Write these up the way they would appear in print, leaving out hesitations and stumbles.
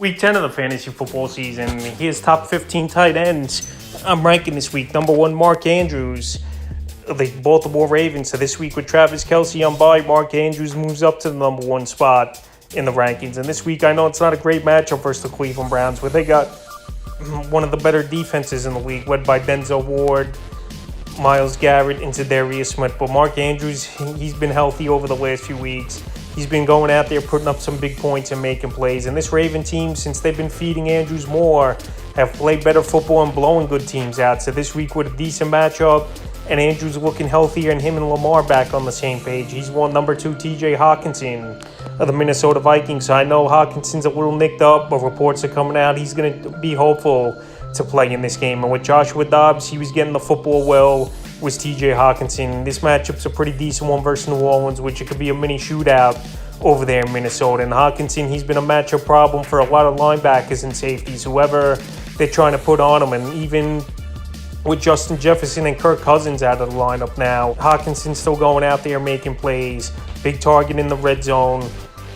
Week 10 of the fantasy football season. Here's top 15 tight ends. I'm ranking this week. Number 1, Mark Andrews, the Baltimore Ravens. So this week with Travis Kelce on bye, Mark Andrews moves up to the number 1 spot in the rankings. And this week, I know it's not a great matchup versus the Cleveland Browns, but they got one of the better defenses in the league, led by Denzel Ward, Myles Garrett, and Zadarius Smith. But Mark Andrews, he's been healthy over the last few weeks. He's been going out there, putting up some big points and making plays. And this Raven team, since they've been feeding Andrews more, have played better football and blowing good teams out. So this week with a decent matchup, and Andrews looking healthier, and him and Lamar back on the same page. He's won number 2, TJ Hockenson of the Minnesota Vikings. So I know Hockenson's a little nicked up, but reports are coming out he's going to be hopeful to play in this game. And with Joshua Dobbs, he was getting the football well, was TJ Hockenson. This matchup's a pretty decent one versus New Orleans, which it could be a mini shootout over there in Minnesota. And Hockenson, he's been a matchup problem for a lot of linebackers and safeties, whoever they're trying to put on him. And even with Justin Jefferson and Kirk Cousins out of the lineup now, Hockenson's still going out there making plays, big target in the red zone.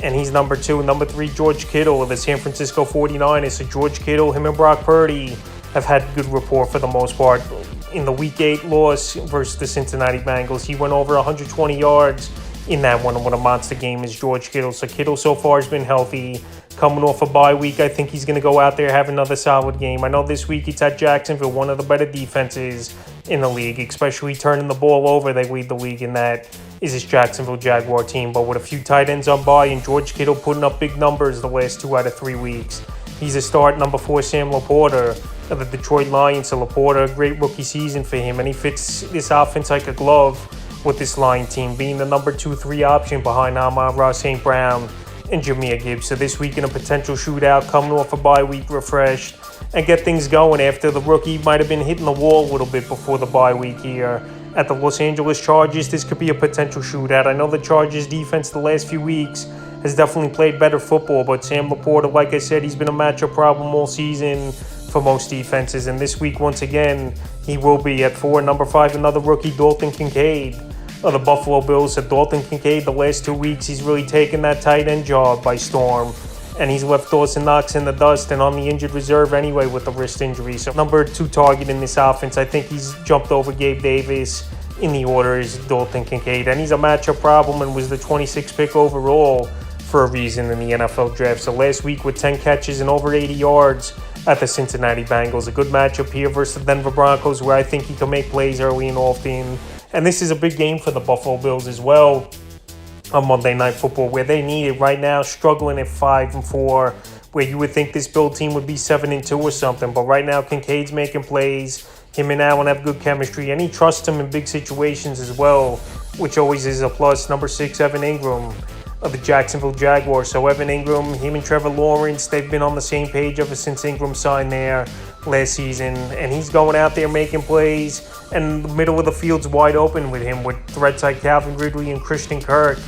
And he's number 2. Number 3, George Kittle of the San Francisco 49ers. So George Kittle, him and Brock Purdy have had good rapport for the most part. In the Week 8 loss versus the Cincinnati Bengals, he went over 120 yards in that one. What a monster game is George Kittle. So Kittle so far has been healthy. Coming off a bye week, I think he's going to go out there, have another solid game. I know this week it's at Jacksonville, one of the better defenses in the league, especially turning the ball over. They lead the league in that is this Jacksonville Jaguar team. But with a few tight ends on bye and George Kittle putting up big numbers the last 2 out of 3 weeks, he's a start. Number 4, Sam Laporta of the Detroit Lions. So Laporta, a great rookie season for him, and he fits this offense like a glove with this Lion team, being the number 2-3 option behind Amon-Ra St. Brown and Jahmyr Gibbs. So this week in a potential shootout, coming off a bye week refreshed, and get things going after the rookie might have been hitting the wall a little bit before the bye week here. At the Los Angeles Chargers, this could be a potential shootout. I know the Chargers defense the last few weeks has definitely played better football, but Sam Laporta, like I said, he's been a matchup problem all season for most defenses. And this week, once again, he will be at 4. Number 5, another rookie, Dalton Kincaid of the Buffalo Bills. So Dalton Kincaid, the last 2 weeks, he's really taken that tight end job by storm. And he's left Dawson Knox in the dust and on the injured reserve anyway with the wrist injury. So number 2 target in this offense, I think he's jumped over Gabe Davis in the order is Dalton Kincaid. And he's a matchup problem and was the 26th pick overall for a reason in the NFL draft. So last week with 10 catches and over 80 yards at the Cincinnati Bengals. A good matchup here versus the Denver Broncos, where I think he can make plays early and often. And this is a big game for the Buffalo Bills as well on Monday Night Football, where they need it right now, struggling at 5-4, where you would think this Bill team would be 7-2 or something. But right now, Kincaid's making plays. Him and Allen have good chemistry, and he trusts him in big situations as well, which always is a plus. Number 6, Evan Ingram of the Jacksonville Jaguars. So Evan Ingram, him and Trevor Lawrence, they've been on the same page ever since Ingram signed there last season. And he's going out there making plays, and the middle of the field's wide open with him, with threats like Calvin Ridley and Christian Kirk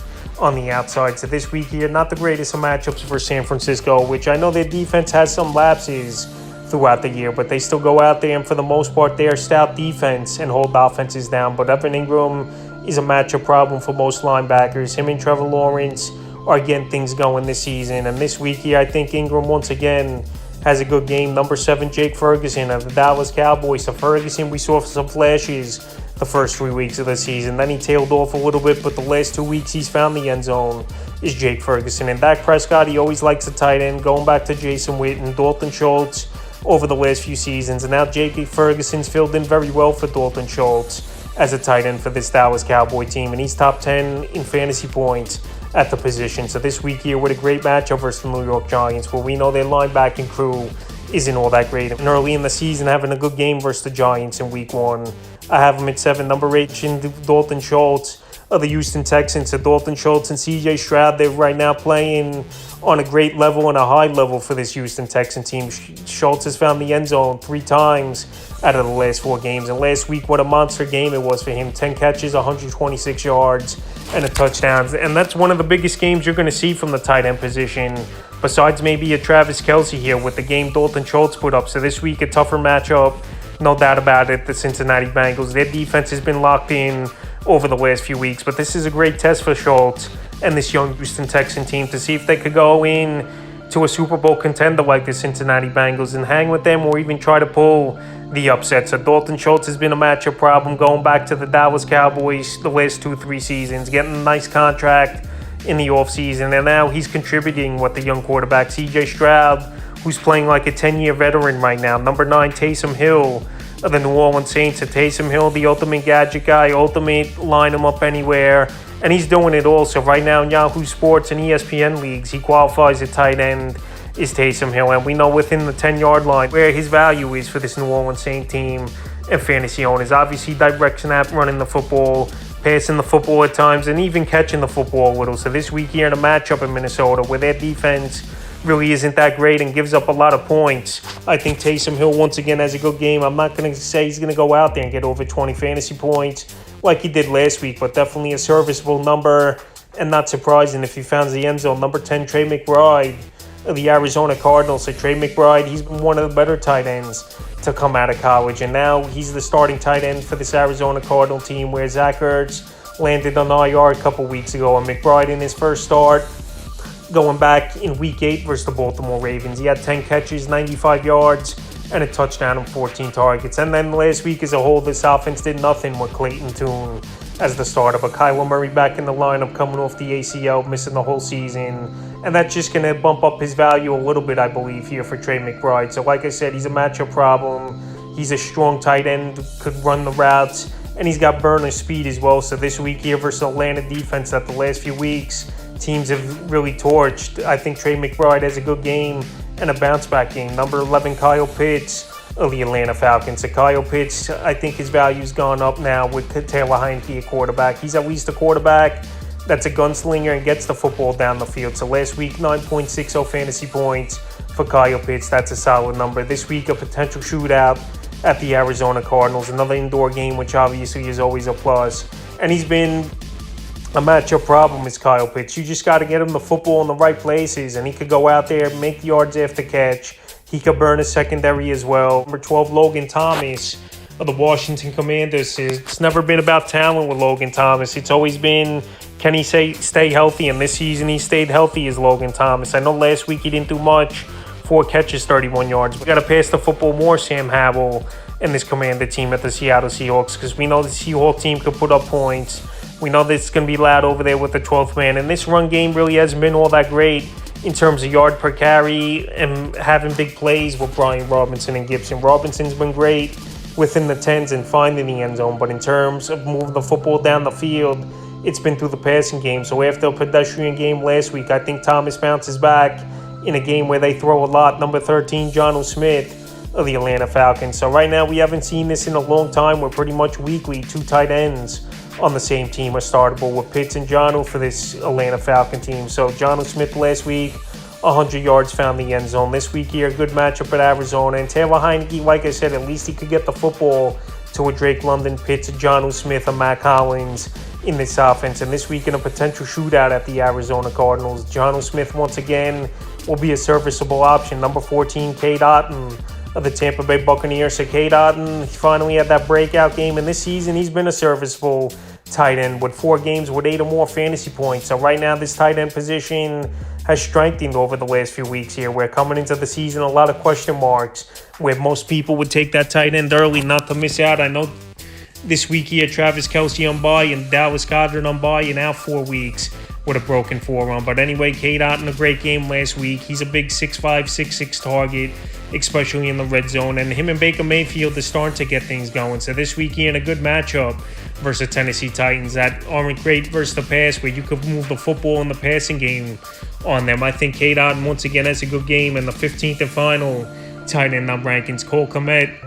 on the outside. So this week here, not the greatest of matchups for San Francisco, which I know their defense has some lapses throughout the year, but they still go out there, and for the most part, they're stout defense and hold offenses down. But Evan Ingram is a matchup problem for most linebackers. Him and Trevor Lawrence are getting things going this season. And this week here, I think Ingram once again has a good game. Number 7, Jake Ferguson of the Dallas Cowboys. So Ferguson, we saw some flashes the first 3 weeks of the season. Then he tailed off a little bit, but the last 2 weeks he's found the end zone is Jake Ferguson. And Dak Prescott, he always likes a tight end, going back to Jason Witten, Dalton Schultz over the last few seasons. And now Jake Ferguson's filled in very well for Dalton Schultz as a tight end for this Dallas Cowboy team. And he's top 10 in fantasy points at the position. So this week here with a great matchup versus the New York Giants, where we know their linebacking crew isn't all that great. And early in the season, having a good game versus the Giants in week 1. I have him at 7. Number 8, Dalton Schultz of the Houston Texans. So Dalton Schultz and CJ Stroud, they're right now playing on a great level and a high level for this Houston Texan team. Schultz has found the end zone 3 times out of the last 4 games. And last week, what a monster game it was for him. 10 catches, 126 yards, and a touchdown. And that's one of the biggest games you're going to see from the tight end position, besides maybe a Travis Kelce here with the game Dalton Schultz put up. So this week, a tougher matchup, no doubt about it. The Cincinnati Bengals, their defense has been locked in over the last few weeks, but this is a great test for Schultz and this young Houston Texan team to see if they could go in to a Super Bowl contender like the Cincinnati Bengals and hang with them or even try to pull the upset. So Dalton Schultz has been a matchup problem going back to the Dallas Cowboys the last 2-3 seasons, getting a nice contract in the offseason, and now he's contributing with the young quarterback CJ Stroud, who's playing like a 10-year veteran right now. Number 9, Taysom Hill of the New Orleans Saints. So Taysom Hill, the ultimate gadget guy, ultimate line him up anywhere, and he's doing it all. So right now in Yahoo Sports and ESPN leagues, he qualifies at tight end is Taysom Hill, and we know within the 10-yard line where his value is for this New Orleans Saints team and fantasy owners. Obviously, direct snap, running the football, passing the football at times, and even catching the football a little. So this week here in a matchup in Minnesota where their defense really isn't that great and gives up a lot of points, I think Taysom Hill once again has a good game. I'm not going to say he's going to go out there and get over 20 fantasy points like he did last week, but definitely a serviceable number, and not surprising if he found the end zone. Number 10, Trey McBride of the Arizona Cardinals. So Trey McBride, he's been one of the better tight ends to come out of college, and now he's the starting tight end for this Arizona Cardinal team where Zach Ertz landed on IR a couple weeks ago, and McBride in his first start going back in Week 8 versus the Baltimore Ravens, he had 10 catches, 95 yards, and a touchdown and 14 targets. And then last week as a whole, this offense did nothing with Clayton Tune as the starter, but Kyler Murray back in the lineup coming off the ACL, missing the whole season, and that's just going to bump up his value a little bit, I believe, here for Trey McBride. So like I said, he's a matchup problem. He's a strong tight end, could run the routes, and he's got burner speed as well. So this week here versus Atlanta defense that the last few weeks teams have really torched, I think Trey McBride has a good game and a bounce-back game. Number 11, Kyle Pitts of the Atlanta Falcons. So Kyle Pitts, I think his value's gone up now with Taylor Heineke at quarterback. He's at least a quarterback that's a gunslinger and gets the football down the field. So last week, 9.60 fantasy points for Kyle Pitts. That's a solid number. This week, a potential shootout at the Arizona Cardinals. Another indoor game, which obviously is always a plus. And he's been a matchup problem is Kyle Pitts. You just got to get him the football in the right places, and he could go out there, make yards after catch. He could burn his secondary as well. Number 12, Logan Thomas of the Washington Commanders. It's never been about talent with Logan Thomas. It's always been, can he stay healthy? And this season he stayed healthy as Logan Thomas. I know last week he didn't do much. 4 catches, 31 yards. We got to pass the football more, Sam Howell and this Commander team at the Seattle Seahawks, because we know the Seahawks team could put up points. We know that it's going to be loud over there with the 12th man. And this run game really hasn't been all that great in terms of yard per carry and having big plays with Brian Robinson and Gibson. Robinson's been great within the 10s and finding the end zone, but in terms of moving the football down the field, it's been through the passing game. So after a pedestrian game last week, I think Thomas bounces back in a game where they throw a lot. Number 13, Jonnu Smith of the Atlanta Falcons. So right now we haven't seen this in a long time. We're pretty much weekly 2 tight ends on the same team are startable with Pitts and Jonnu for this Atlanta Falcon team. So Jonnu Smith last week, 100 yards, found the end zone. This week here, good matchup at Arizona. And Taylor Heineke, like I said, at least he could get the football to a Drake London, Pitts, Jonnu Smith, and Mac Hollins in this offense. And this week in a potential shootout at the Arizona Cardinals, Jonnu Smith once again will be a serviceable option. Number 14, Cade Otton of the Tampa Bay Buccaneers. So Cade Otton, he finally had that breakout game, and this season he's been a serviceable tight end with 4 games with 8 or more fantasy points. So right now this tight end position has strengthened over the last few weeks here. We're coming into the season a lot of question marks where most people would take that tight end early not to miss out. I know this week here Travis Kelce on bye and Dallas Goedert on bye and out 4 weeks with a broken forearm. But anyway, Cade Otton, a great game last week. He's a big 6'5", 6'6" target, especially in the red zone. And him and Baker Mayfield are starting to get things going. So this week he in a good matchup versus Tennessee Titans that aren't great versus the pass, where you could move the football in the passing game on them. I think Cade Otton once again has a good game. And the 15th and final tight end up rankings, Cole Kmet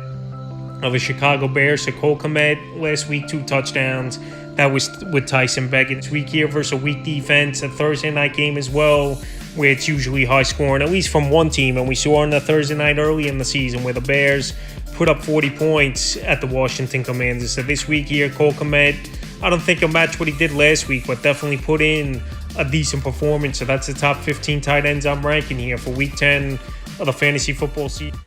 of the Chicago Bears. So Cole Kmet last week 2 touchdowns. That was with Tyson Beckett. This week here versus a weak defense, a Thursday night game as well, where it's usually high scoring, at least from one team. And we saw on the Thursday night early in the season where the Bears put up 40 points at the Washington Commanders. So this week here, Cole Kmet, I don't think he'll match what he did last week, but definitely put in a decent performance. So that's the top 15 tight ends I'm ranking here for Week 10 of the fantasy football season.